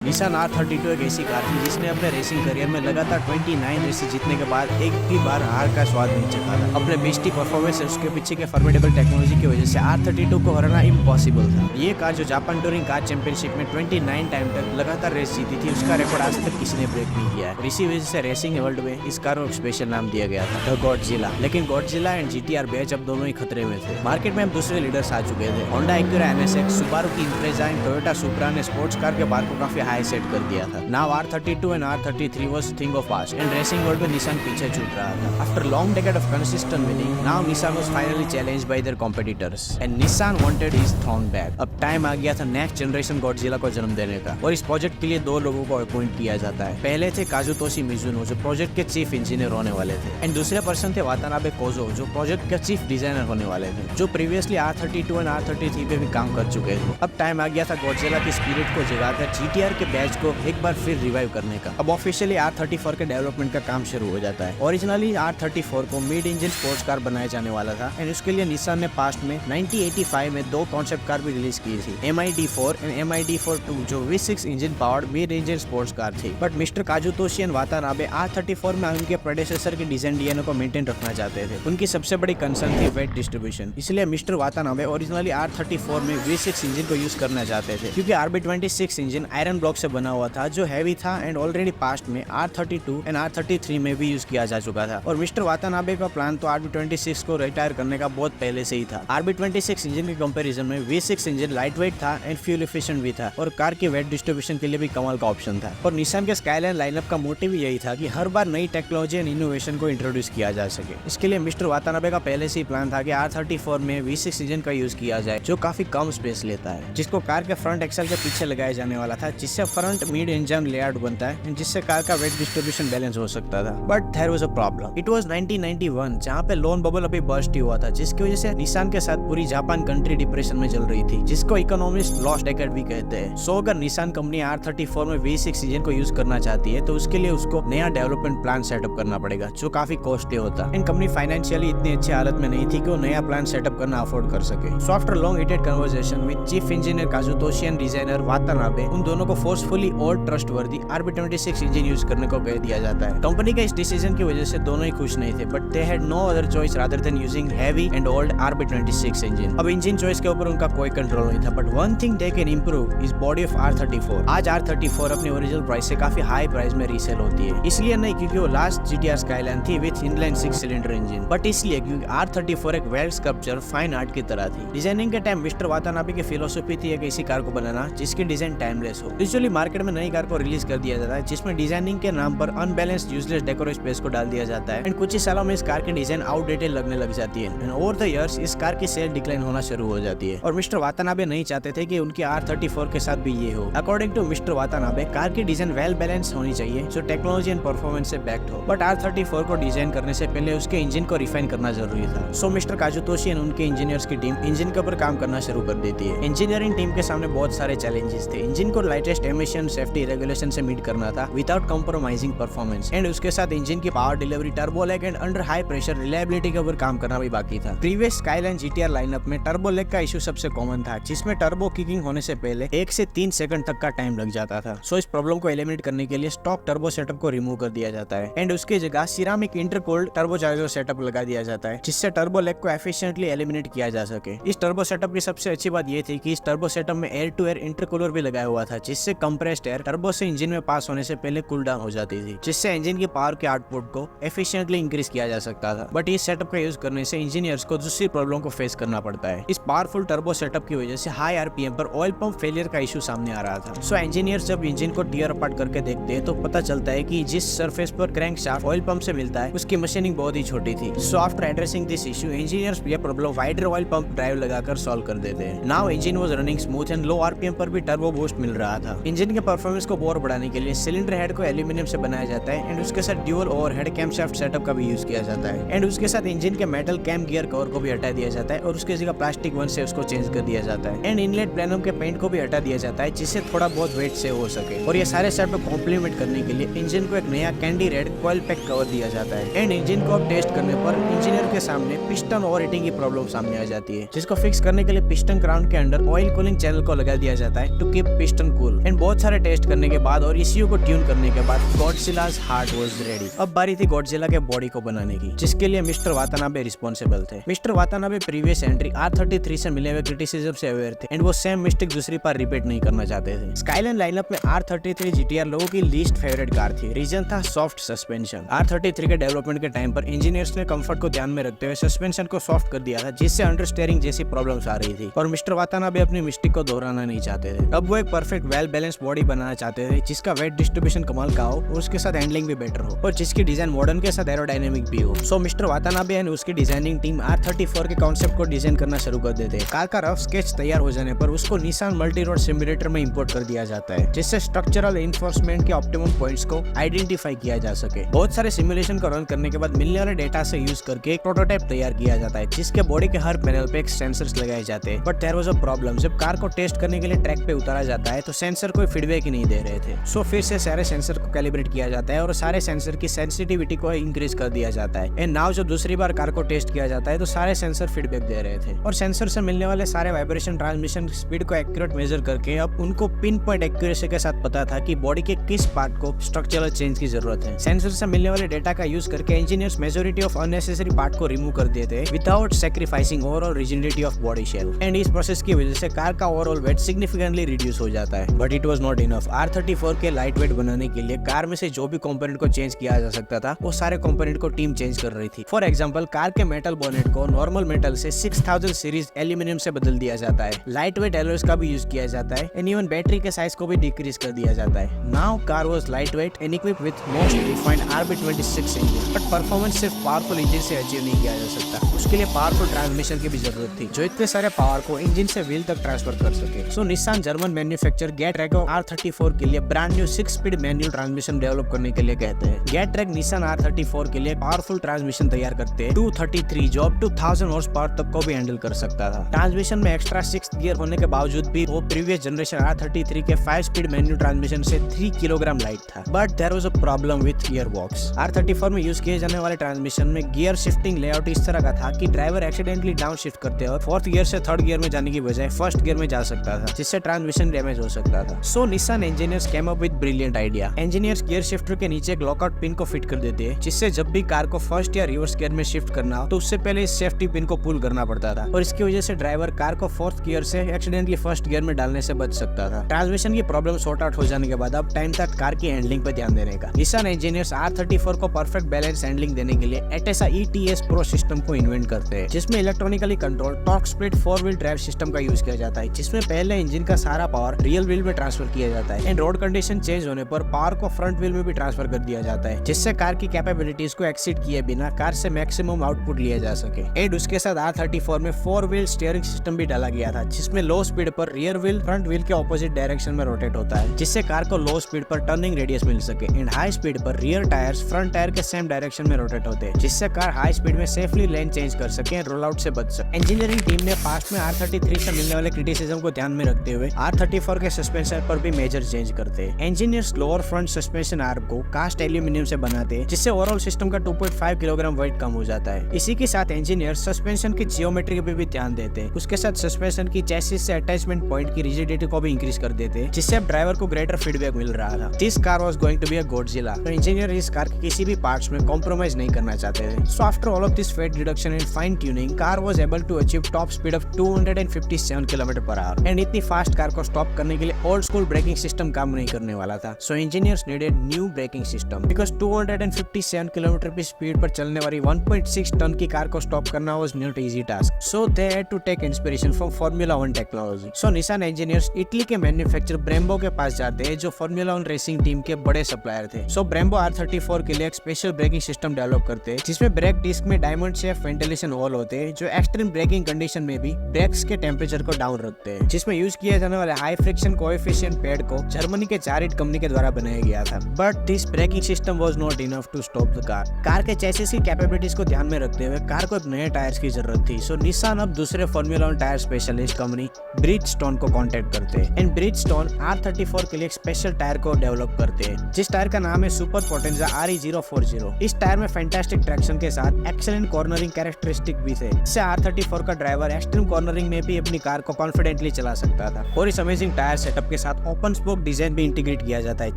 Nissan R32 एक ऐसी car थी जिसने अपने रेसिंग करियर में लगातार 29 रेसेस जीतने के बाद एक भी बार हार का स्वाद नहीं चखा था। अपने बेस्टी परफॉर्मेंस से उसके पीछे के फॉर्मिडेबल टेक्नोलॉजी की वजह से R32 को हराना इम्पॉसिबल था। ये कार जो जापान टूरिंग कार चैंपियनशिप में 29 टाइम तक लगातार रेस जीती थी, उसका रिकॉर्ड आज तक किसी ने ब्रेक नहीं किया है। इसी वजह से रेसिंग वर्ल्ड में इस कार को स्पेशल नाम दिया गया था, द गॉडजिला। लेकिन गॉडजिला एंड GTR बैच अब दोनों ही खतरे में थे। मार्केट में अब दूसरे लीडर्स आ चुके थे। होंडा एक्यूरा NSX, सुबारू की इम्प्रेजा एंड टोयोटा सुप्रा ने स्पोर्ट्स कार के बार को काफी हाई सेट कर दिया था। Now R32 and R33 was thing of past and racing world में निसान पीछे छूट रहा था। After long decade of consistent winning, now Nissan was finally challenged by their competitors and Nissan wanted his throne back। अब time आ गया था next generation Godzilla को जन्म देने का और इस प्रोजेक्ट के लिए दो लोगों को अपॉइंट किया जाता है। पहले थे काजुतोशी मिजुनो जो प्रोजेक्ट के चीफ इंजीनियर होने वाले थे एंड दूसरे पर्सन थे वातानाबे कोजो जो प्रोजेक्ट के चीफ डिजाइनर होने वाले थे, जो प्रीवियसली R32 एंड R33 पे भी काम कर चुके थे। अब टाइम आ गया था गॉडजिला की स्पिरिट को जगाकर GTR के बैच को एक बार फिर रिवाइव करने का। अब ऑफिशियली R34 के डेवलपमेंट का काम शुरू हो जाता है। ओरिजिनली R34 को मिड इंजन स्पोर्ट्स कार बनाया जाने वाला था एंड उसके लिए निसान ने पास्ट में 1985 में दो कॉन्सेप्ट कार भी रिलीज की थी, MID4 एंड MID4-2 जो V6 engine powered mid engine sports car थी। But mister Kazutoshi and Watanabe R34 में उनके प्रेडेसेसर के डिजाइन डीएनए को मेंटेन रखना चाहते थे। उनकी सबसे बड़ी कंसर्न थी वेट डिस्ट्रीब्यूशन, इसलिए मिस्टर वातानाबे ओरिजिनली R34 में V6 इंजन को यूज करना चाहते थे क्योंकि RB26 इंजन आयरन ब्लॉक से बना हुआ था जो हैवी था एंड ऑलरेडी पास्ट में R32 एंड R33 में भी यूज किया जा चुका था। और मिस्टर वातानाबे का प्लान तो RB26 को रिटायर करने का बहुत पहले से ही था। RB26 इंजन के कंपैरिजन में V6 इंजन लाइट वेट था एंड फ्यूल एफिशिएंट भी था और कार के वेट डिस्ट्रीब्यूशन के लिए भी कमाल का ऑप्शन था। और निसान के स्काईलाइन लाइनअप का मोटिव यही था कि हर बार नई टेक्नोलॉजी एंड इनोवेशन को इंट्रोड्यूस किया जा सके। इसके लिए मिस्टर वातानाबे का पहले से ही प्लान था कि R34 में V6 इंजन का यूज किया जाए जो काफी कम स्पेस लेता है, जिसको कार के फ्रंट एक्सल के पीछे लगाया जाने वाला था, जिससे फ्रंट मिड इंजन लेआउट बनता है जिससे कार का वेट डिस्ट्रीब्यूशन बैलेंस हो सकता था। But there was a problem. It was 1991 जहां पे लोन बबल अभी बर्स्ट ही हुआ था, जिसकी वजह से निसान के साथ पूरी जापान कंट्री डिप्रेशन में चल रही थी, जिसको इकोनॉमिस्ट लॉस्ट डेकेड भी कहते हैं। सो अगर निसान कंपनी R34 में V6 इंजन को यूज करना चाहती है तो उसके लिए उसको नया डेवलपमेंट प्लान सेटअप करना पड़ेगा जो काफी कॉस्टली होता। एंड कंपनी फाइनेंशियली इतनी अच्छी हालत में नहीं थी कि वो नया प्लान सेटअप करना अफोर्ड कर सके। So after long heated conversation with chief engineer Kazutoshi and designer Watanabe, उन दोनों को फोर्सफुली और ट्रस्टवर्दी RB26 इंजन यूज करने को कह दिया जाता है। कंपनी के इस डिसीजन की वजह से दोनों ही खुश नहीं थे, but they had no other choice rather than using heavy and old RB26 engine. अब इंजन चॉइस के ऊपर उनका कोई कंट्रोल नहीं था, but one thing they can improve is body of R34। आज R34 अपनी ओरिजिनल प्राइस से काफी हाई प्राइस में रीसेल होती है, इसलिए नहीं क्योंकि वो लास्ट GTR स्काईलाइन थी with inline 6 cylinder engine, but इसलिए क्योंकि R34 एक वेल स्कल्पचर फाइन आर्ट की तरह थी। डिजाइनिंग के टाइम मिस्टर वातानाबे की फिलोसफी थी एक ऐसी कार को बनाना जिसकी डिजाइन टाइमलेस हो। यूजुअली मार्केट में नई कार को रिलीज कर दिया जाता है जिसमें डिजाइनिंग के नाम पर अनबैलेंस्ड यूजलेस डेकोर स्पेस को डाल दिया जाता है एंड कुछ ही सालों में इस कार की डिजाइन आउटडेटेड लगने लग जाती है एंड ओवर द इयर्स इस कार की सेल डिक्लाइन होना शुरू हो जाती है। और मिस्टर वातानाबे नहीं चाहते थे कि उनकी R34 के साथ भी ये हो। According to mister Watanabe, car की डिजाइन वेल बैलेंस होनी चाहिए जो टेक्नोलॉजी एंड परफॉर्मेंस से बैक्ड हो, बट R34 को डिजाइन करने से पहले उसके इंजन को रिफाइन करना जरूरी था। सो मिस्टर काजुतोशी एंड उनके इंजीनियर्स की टीम इंजन के ऊपर काम करना शुरू कर देती है। इंजीनियरिंग टीम के सामने बहुत सारे चैलेंजेस थे। इंजन को लाइटेस्ट एमिशन सेफ्टी रेगुलेशन से मीट करना था विदाउट कॉम्प्रोमाइजिंग परफॉर्मेंस एंड उसके साथ इंजन की power delivery, turbo lag and under high pressure reliability के ऊपर काम करना भी बाकी था। प्रीवियस स्काईलाइन GTR लाइनअप में टर्बो लैग का इशू सबसे कॉमन था, जिसमें टर्बो किकिंग होने से पहले 1 से 3 सेकंड तक का टाइम लग जाता था। सो इस प्रॉब्लम को एलिमिनेट करने के लिए स्टॉक टर्बो सेटअप को रिमूव कर दिया जाता है एंड उसकी जगह सिरामिक इंटरकूल्ड टर्बोचार्जर सेटअप लगा दिया जाता है जिससे टर्बो लैग को एफिशिएंटली एलिमिनेट किया जा सके। इस टर्बो सेटअप की सबसे अच्छी बात यह थी कि इस टर्बो सेटअप में एयर टू एयर इंटरकूलर भी लगाया हुआ था, जिससे कंप्रेस्ड एयर टर्बो से इंजन में पास होने से पहले कूल डाउन हो जाती थी, जिससे इंजन की पावर के आउटपुट को एफिशिएंटली इंक्रीज किया जा सकता था। बट इस सेटअप का यूज करने से इंजीनियर्स को दूसरी प्रॉब्लम को फेस करना पड़ता है। इस पावरफुल टर्बो सेटअप की वजह से हाई RPM पर ऑयल पंप फेलियर का इशू सामने आ रहा था। सो इंजीनियर्स जब इंजन को टीयर अपार्ट करके देखते हैं तो पता चलता है कि जिस सरफेस पर क्रैंक शाफ्ट ऑयल पंप से मिलता है उसकी मशीनिंग बहुत ही छोटी थी। So after addressing this issue, engineers यह problem wider oil pump drive लगाकर सॉल्व कर देते हैं। Now engine was running smooth and low RPM पर भी टर्बो बूस्ट मिल रहा था। इंजन के परफॉर्मेंस को और बढ़ाने के लिए सिलेंडर हेड को एल्यूमिनियम से बनाया जाता है एंड उसके साथ ड्यूअल ओवरहेड कैमशाफ्ट सेटअप का भी यूज किया जाता है एंड उसके साथ इंजन के मेटल कैम गियर कवर को भी हटा दिया जाता है और उसके जगह प्लास्टिक वन से उसको चेंज कर दिया जाता है एंड इनलेट प्लेनम के पेंट को भी हटा दिया जाता है जिससे थोड़ा बहुत वेट सेव हो सके। और ये सारे सेटअप को कॉम्प्लीमेंट करने के लिए इंजन को एक नया candy red coil pack cover दिया जाता है एंड इंजन को अब टेस्ट करने पर इंजीनियर के सामने पिस्टन ओवरहीटिंग की प्रॉब्लम सामने आ जाती है, जिसको फिक्स करने के लिए पिस्टन क्राउन के अंदर ऑयल कूलिंग चैनल को लगा दिया जाता है to keep piston cool and बहुत सारे टेस्ट करने के बाद और ECU को ट्यून करने के बाद गॉडजिला's हार्ट वाज रेडी। अब बारी थी गॉडजिला के बॉडी को बनाने की, जिसके लिए मिस्टर वातानाबे रिस्पॉन्सिबल थे। Mister Watanabe previous entry R33 से मिले हुए क्रिटिसिज्म से अवेयर थे एंड वो सेम मिस्टेक दूसरी बार रिपीट नहीं करना चाहते थे। स्काईलाइन लाइनअप में R33 GTR लोगों की लीस्ट फेवरेट कार थी। रीजन था सॉफ्ट सस्पेंशन। R33 के डेवलपमेंट के टाइम पर इंजीनियर्स ने कंफर्ट को ध्यान में रखते हुए सस्पेंशन को सॉफ्ट कर दिया था, जिससे अंडरस्टेयरिंग जैसी प्रॉब्लम्स आ रही थी और मिस्टर वातानाबे अपनी मिस्टेक को दोहराना नहीं चाहते थे। अब वो एक परफेक्ट वेल बैलेंस बॉडी बनाना चाहते थे, जिसका वेट डिस्ट्रीब्यूशन कमाल का हो और उसके साथ हैंडलिंग भी बेटर हो और जिसकी डिजाइन मॉडर्न के साथ एरोडायनेमिक भी हो। सो मिस्टर वातानाबे एंड उसकी डिजाइनिंग टीम R34 के कॉन्सेप्ट को डिजाइन करना शुरू कर देते हैं। कार का रफ स्केच तैयार हो जाने पर उसको निसान मल्टी रोड सिमुलेटर में इंपोर्ट कर दिया जाता है, जिससे स्ट्रक्चरल इन्फोर्समेंट के ऑप्टिमम पॉइंट्स को आइडेंटिफाई किया जा सके। बहुत सारे सिमुलेशन को रन करने के बाद मिलने वाले डेटा से यूज करके एक प्रोटोटाइप तैयार किया जाता है, जिसके बॉडी के हर पैनल पे एक सेंसर्स लगाए जाते हैं। But there was a problem. जब कार को टेस्ट करने के लिए ट्रैक पे उतारा जाता है तो सेंसर कोई फीडबैक ही नहीं दे रहे थे। सो फिर से सारे सेंसर को कैलिब्रेट किया जाता है और सारे सेंसर की सेंसिटिविटी को इंक्रीज कर दिया जाता है। एंड नाउ जब दूसरी बार कार को टेस्ट किया जाता है तो सारे सेंसर फीडबैक दे रहे थे और सेंसर से मिलने वाले सारे वाइब्रेशन ट्रांसमिशन स्पीड को एक्यूरेट मेजर करके अब उनको पिन पॉइंट एक्यूरेसी के साथ पता था कि बॉडी के किस पार्ट को स्ट्रक्चरल चेंज की जरूरत है। सेंसर से मिलने वाले डेटा का यूज करके engineers majority of unnecessary part को रिमूव कर देते without sacrificing overall rigidity of body shell. And इस प्रोसेस की वजह से कार का ओवरऑल वेट सिग्निफिकेंटली रिड्यूस हो जाता है। But it was not enough. R34 के लाइट वेट बनाने के लिए कार में से जो भी कंपोनेंट को चेंज किया जा सकता था वो सारे कंपोनेंट को टीम चेंज कर रही थी। फॉर एग्जांपल कार के मेटल बोनेट को नॉर्मल मेटल से 6000 सीरीज एल्यूमिनियम से बदल दिया जाता है। लाइट वेट एलॉयज का भी यूज किया जाता है एंड इवन बैटरी के साइज को भी डिक्रीज कर दिया जाता है। Now car was light weight and equipped with most refined RB26 engine. But performance सिर्फ पावरफुल इंजन से अचीव नहीं किया जा सकता, उसके लिए पावरफुल ट्रांसमिशन की भी जरूरत थी जो इतने सारे पावर को इंजन से व्हील तक ट्रांसफर कर सके। सो निसान जर्मन मैन्युफैक्चरर गेटरेक R34 के लिए brand new 6 speed manual transmission develop करने के लिए कहते हैं। गेटरेक निसान R34 के लिए पावरफुल ट्रांसमिशन तैयार करते हैं 233 जो अप टू 1000 हॉर्स पावर तक को भी हैंडल कर सकता था। ट्रांसमिशन में एक्स्ट्रा 6 गियर होने के बावजूद भी वो प्रीवियस जनरेशन R33 के 5 स्पीड मैनुअल ट्रांसमिशन से 3 किलोग्राम लाइट था। But there was a problem with gear box. R34 में यूज किए जाने वाले ट्रांसमिशन में गियर शिफ्टिंग लेआउट इस तरह का था कि ड्राइवर एक्सीडेंटली डाउन शिफ्ट करते और 4th गियर से 3rd गियर में जाने की बजाय 1st गियर में जा सकता था, जिससे ट्रांसमिशन डैमेज हो सकता था। So Nissan engineers came up with brilliant idea. Engineers gear shifter के नीचे एक लॉकआउट पिन को फिट कर देते हैं, जिससे जब भी कार को फर्स्ट या रिवर्स गियर में शिफ्ट करना हो तो उससे पहले इस सेफ्टी पिन को पुल करना पड़ता था और इसकी वजह से ड्राइवर कार को 4th गियर से एक्सीडेंटली 1st गियर में डालने से बच सकता था। ट्रांसमिशन की प्रॉब्लम सॉर्ट आउट हो जाने के बाद अब टाइम था कार की हैंडलिंग पर ध्यान देने का। निसान इंजीनियर्स R34 को परफेक्ट बैलेंस हैंडलिंग देने के लिए एटेसा ETS प्रो सिस्टम को इन्वेंट करते हैं, जिसमें electronically control torque split 4 wheel drive system का यूज किया जाता है, जिसमें पहले इंजन का सारा पावर रियल व्हील में ट्रांसफर किया जाता है एंड रोड कंडीशन चेंज होने पर पावर को फ्रंट व्हील में भी ट्रांसफर कर दिया जाता है, जिससे कार की कैपेबिलिटीज को एक्सीड किए बिना कार से मैक्सिमम आउटपुट लिया जा सके। एंड उसके साथ R34 में 4 व्हील स्टीयरिंग सिस्टम भी डाला गया था, जिसमें लो स्पीड पर रियर व्हील फ्रंट व्हील के ऑपोजिट डायरेक्शन में रोटेट होता है, जिससे कार को लो स्पीड पर टर्निंग रेडियस मिल सके एंड हाई स्पीड पर रियर टायर्स फ्रंट टायर के सेम डायरेक्शन में रोटेट होते हैं, जिससे कार हाई स्पीड में सेफली लेन चेंज कर सके, रोल आउट से बच सके। इंजीनियरिंग टीम ने पास्ट में R33 से मिलने वाले क्रिटिसिज्म को ध्यान में रखते हुए R34 के सस्पेंशन पर भी मेजर चेंज करते हैं। Engineers lower front suspension arm को कास्ट एल्यूमिनियम से बनाते हैं, जिससे ओवरऑल सिस्टम का 2.5 किलोग्राम वेट कम हो जाता है। इसी के साथ इंजीनियर्स सस्पेंशन की जियोमेट्री पे भी ध्यान देते हैं। उसके साथ सस्पेंशन की चेसिस से अटैचमेंट पॉइंट की रिजिडिटी को भी इंक्रीज कर देते हैं, जिससे अब ड्राइवर को ग्रेटर फीडबैक मिल रहा था। This car was going to be a Godzilla. तो इंजीनियर इस कार के किसी भी पार्ट्स में कॉम्प्रोमाइज नहीं करना चाहते थे। So after all of this weight reduction and fine tuning, car was able to achieve top speed of 257 km/h। एंड इतनी फास्ट कार को स्टॉप करने के लिए ओल्ड स्कूल ब्रेकिंग सिस्टम काम नहीं करने वाला था। So engineers needed new braking system, because 257 km की स्पीड पर चलने वाली 1.6 टन की कार को स्टॉप करना was not easy task. So they had to take inspiration from formula 1 technology. So Nissan engineers Italy के मैन्युफैक्चरर ब्रेम्बो के पास जाते हैं, जो फार्मूला 1 रेसिंग टीम के बड़े सप्लायर थे। सो ब्रेम्बो R34 के लिए एक स्पेशल ब्रेकिंग सिस्टम डेवलप करते हैं, जिसमें ब्रेक डिस्क में डायमंड शेप वेंटिलेशन होल होते हैं, जो एक्सट्रीम ब्रेकिंग कंडीशन में भी ब्रेक्स के टेम्परेचर को डाउन रखते हैं। जिसमें यूज किए जाने वाले हाई फ्रिक्शन कोएफिशिएंट पैड को जर्मनी के चारिट कंपनी के द्वारा बनाया गया था। But this braking system was not enough to stop the car. Car के चेसिस की कैपेबिलिटीज को ध्यान में रखते हुए कार को नए टायर्स की जरूरत थी। सो निसान अब दूसरे formula 1 tyre specialist company Bridgestone को कांटेक्ट करते हैं एंड ब्रिजस्टोन R34 के लिए एक स्पेशल टायर को डेवलप करते हैं, जिस टायर का नाम है सुपर पोटेंजा RE040। इस टायर में फैंटास्टिक ट्रैक्शन के साथ एक्सीलेंट कॉर्नरिंग कैरेक्टरिस्टिक भी थे, इससे R34 का ड्राइवर एक्सट्रीम कॉर्नरिंग में भी अपनी कार को कॉन्फिडेंटली चला सकता था। और इस अमेजिंग टायर सेटअप के साथ ओपन स्पोक डिजाइन भी इंटीग्रेट किया जाता है,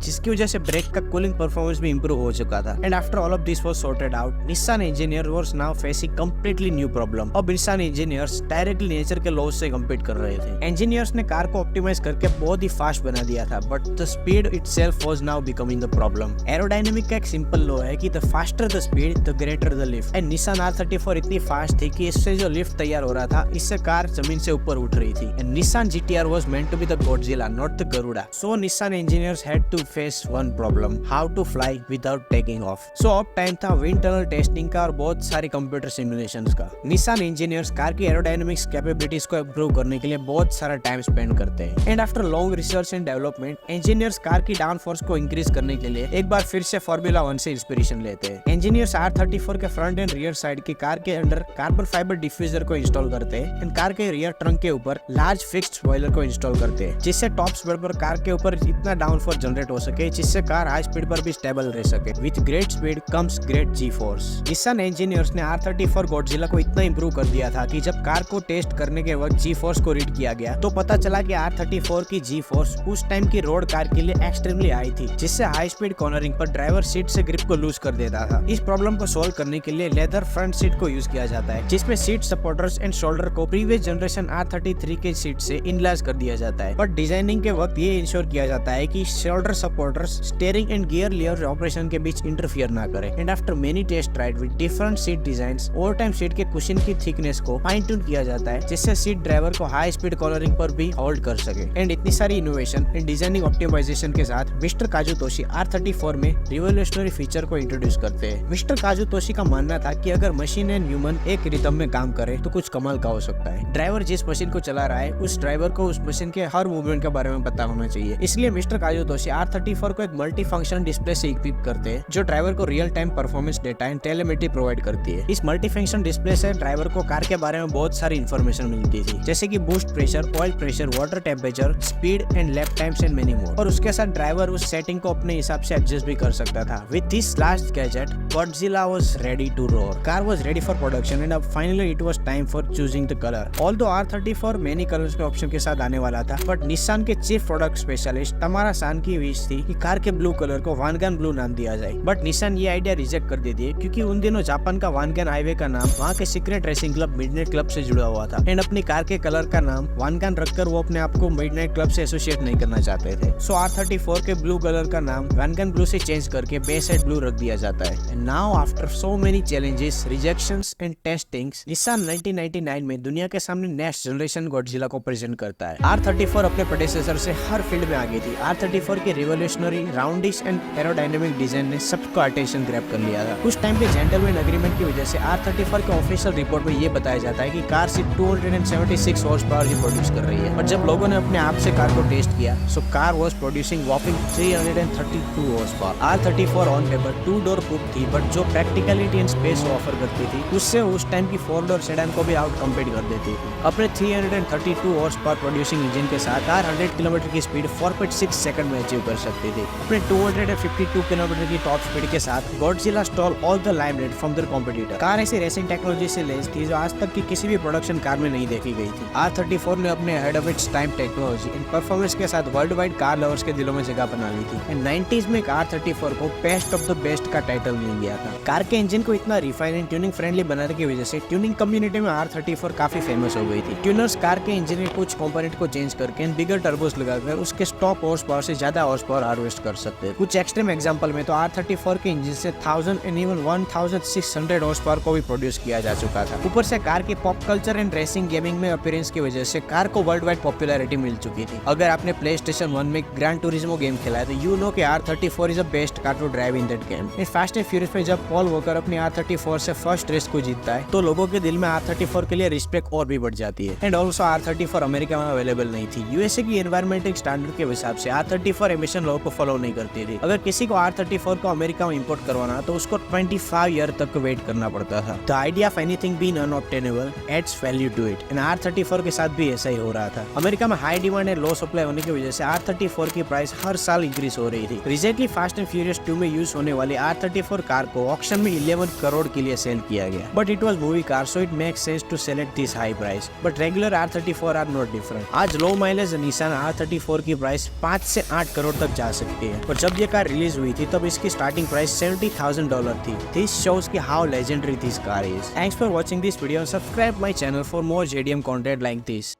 जिसकी वजह से ब्रेक का कूलिंग परफॉर्मेंस भी इंप्रूव हो चुका था। And after all of this was sorted out, Nissan engineer was now facing completely new problem. अब निसान इंजीनियर्स डायरेक्टली नेचर के लॉज से कम्पीट कर रहे थे। इंजीनियर्स ने कार को ऑप्टिमाइज करके बहुत ही फास्ट बना दिया था, but the speed itself was now becoming the problem. Aerodynamic का एक सिंपल लॉ है कि the faster the speed the greater the lift. And Nissan R34 इतनी फास्ट थी कि इससे जो लिफ्ट तैयार हो रहा था, इससे कार जमीन से ऊपर उठ रही थी। And Nissan GTR was meant to be the Godzilla, not the Garuda. So Nissan engineers had to face one problem: how to fly without taking off. So अब टाइम था विंड टनल टेस्टिंग का और बहुत सारी computer simulations का। Nissan engineers car की aerodynamics capabilities को improve करने के लिए बहुत सारा टाइम स्पेंड करते हैं। And after long research and development, engineers car की डाउन फोर्स को इंक्रीज करने के लिए एक बार फिर से फॉर्मूला 1 से इंस्पिरेशन लेते हैं। इंजीनियर्स R34 के फ्रंट एंड रियर साइड की कार के अंदर कार्बन फाइबर डिफ्यूजर को इंस्टॉल करते हैं एंड कार के रियर ट्रंक के ऊपर लार्ज फिक्स्ड स्पॉइलर को इंस्टॉल करते हैं, जिससे टॉप स्पीड पर कार के ऊपर इतना डाउनफोर्स जनरेट हो सके जिससे कार हाई स्पीड पर भी स्टेबल रह सके। With great speed comes great G force. Nissan engineers ने R34 गॉडजिला को इतना इंप्रूव कर दिया था कि जब कार को टेस्ट करने के वक्त जी फोर्स को रीड किया गया तो पता चला कि R34 की जी फोर्स उस टाइम की रोड कार के लिए एक्सट्रीमली हाई थी, जिससे हाई स्पीड कॉर्नरिंग पर ड्राइवर सीट से ग्रिप को लूज कर देता था। इस प्रॉब्लम को सोल्व करने के लिए लेदर फ्रंट सीट को यूज किया जाता है, जिसमें सीट सपोर्टर्स एंड शोल्डर को प्रीवियस जनरेशन R33 के सीट से इनलाज कर दिया जाता है। बट डिजाइनिंग के वक्त ये इंश्योर किया जाता है कि shoulder supporters steering and gear lever operation के बीच इंटरफियर ना करे। And after many test ride with different seat designs, over time seat के कुशन की थिकनेस को फाइन ट्यून किया जाता है, जिससे सीट ड्राइवर को हाई स्पीड कॉर्नरिंग पर भी होल्ड कर सके। एंड इतनी सारी इनोवेशन एंड डिजाइनिंग ऑप्टिमाइजेशन के साथ मिस्टर काजुतोशी R34 में रिवोल्यूशनरी फीचर को इंट्रोड्यूस करते हैं। मिस्टर काजुतोशी का मानना था कि अगर मशीन एंड ह्यूमन एक रिदम में काम करे तो कुछ कमाल का हो सकता है। ड्राइवर जिस मशीन को चला रहा है, उस ड्राइवर को उस मशीन के हर मूवमेंट के बारे में पता होना चाहिए। इसलिए मिस्टर काजुतोशी R34 को एक मल्टी फंक्शन डिस्प्ले से इक्विप करते हैं, जो ड्राइवर को real time performance data and telemetry provide करती है। इस मल्टी फंक्शन डिस्प्ले से ड्राइवर को कार के बारे में बहुत सारी इन्फॉर्मेशन मिलती थी, जैसे कि boost pressure, oil pressure, water temperature, speed and lap times and many more. और उसके साथ ड्राइवर उस सेटिंग को अपने हिसाब से एडजस्ट भी कर सकता था। With this last gadget, Godzilla was ready to roar. Car was ready for production and finally it was time for choosing the color. Although R34 many colors के ऑप्शन के साथ आने वाला था, बट निसान के चीफ प्रोडक्ट स्पेशलिस्ट तमारा सान की विश थी कि कार के ब्लू कलर को वानगन ब्लू नाम दिया जाए। बट निसान ये आइडिया रिजेक्ट कर देती है, क्योंकि उन दिनों जापान का वानगन हाईवे का नाम वहाँ के secret racing club midnight club से जुड़ा हुआ था एंड अपनी कार के कलर का नाम वानगन रखकर वो अपने आप को मिडनाइट क्लब से एसोसिएट नहीं करना चाहते थे। सो R34 के ब्लू कलर का नाम वानगन ब्लू से चेंज करके बेसाइड ब्लू रख दिया जाता है। And now after so many challenges, rejections and testings, Nissan 1999 में दुनिया के सामने नेक्स्ट जनरेशन गॉडजिला को प्रेजेंट करता है। R34 अपने प्रेडेसेसर से हर फील्ड में आगे थी। R34 के रिवोल्यूशनरी राउंडिश एंड एरोडायनेमिक डिजाइन ने सबको अटेंशन ग्रैब कर लिया था। उस टाइम के जेंटलमैन एग्रीमेंट की वजह से R34 के ऑफिशियल रिपोर्ट में ये बताया जाता है कि कार सिर्फ 276 हॉर्स पावर ही प्रोड्यूस कर रही है, और जब लोगों ने अपने आप से कार को टेस्ट किया, so car was producing whopping 332 horsepower. R34 on paper two door coupe थी, बट जो प्रैक्टिकलिटी एंड स्पेस ऑफर करती थी, उससे उस टाइम की 4-डोर सेडान को भी आउट कम्पीट कर देती थी। अपने 332 हॉर्स पावर प्रोड्यूसिंग इंजन के साथ कार 100 किलोमीटर की स्पीड 4.6 सेकंड में अचीव कर सकती थी। अपने 252 किलोमीटर की टॉप स्पीड के साथ Godzilla stole all the limelight from their competitor. Car ऐसी रेसिंग टेक्नोलॉजी से लैस थी जो आज तक की किसी भी प्रोडक्शन कार में नहीं देखी गई थी। R34 ने अपने head of its time technology and performance के साथ वर्ल्ड वाइड कार लवर्स के दिलों में जगह बना ली थी। एंड 90s में R34 को बेस्ट ऑफ द बेस्ट का टाइटल मिल गया था। कार के इंजन को इतना रिफाइन एंड ट्यूनिंग फ्रेंडली बनाने की वजह से ट्यूनिंग कम्युनिटी में R34 काफी फेमस हो गई थी। ट्यूनर्स कार के इंजन के कुछ कंपोनेंट को चेंज करके बिगर टर्बोस लगाकर उसके स्टॉप हॉर्स पावर से ज्यादा हॉर्स पावर हार्वेस्ट कर सकते हैं। कुछ एक्सट्रीम एग्जांपल में तो R34 के इंजन से 1000 एंड इवन 1600 हॉर्स पावर को भी प्रोड्यूस किया जा चुका था। ऊपर से कार की pop culture and racing gaming में अपीयरेंस की वजह से कार को वर्ल्ड वाइड पॉपुलैरिटी मिल चुकी थी। अगर आपने PlayStation 1 में ग्रैंड टूरिज्मो गेम खेला है तो यू नो कि R34 is the best car to drive in that game. Fast and furious में जब पॉल वॉकर अपनी R34 से फर्स्ट रेस को जीतता है तो लोगों के दिल में R34 के लिए रिस्पेक्ट और भी बढ़ जाती है। एंड ऑल्सो R34 अमेरिका में अवेलेबल नहीं थी। यूएसए की एनवायरमेंटल स्टैंडर्ड के हिसाब से R34 एमिशन लॉ को फॉलो नहीं करती थी। अगर किसी को R34 को अमेरिका में इंपोर्ट करवाना तो उसको 25 ईयर तक वेट करना पड़ता था। The idea of anything being unobtainable adds value to it and R34 के साथ भी ऐसा ही हो रहा था। अमेरिका में high demand and low supply होने की वजह से R34 की प्राइस हर साल इंक्रीज हो रही थी। रिसेंटली फास्ट एंड फ्यूरियस 2 में यूज होने वाली R34 कार को ऑक्शन में 11 करोड़ के लिए सेल किया गया, but it was movie car so it makes sense to sell at this high price. But regular R34 are not different. आज लो माइलेज निसान R34 की प्राइस 5 से 8 करोड़ तक जा सकती है। और जब ये कार रिलीज हुई थी तब इसकी स्टार्टिंग प्राइस $70,000 थी। This shows कि how legendary this car is. Thanks for watching this video and subscribe my channel for more JDM content like this.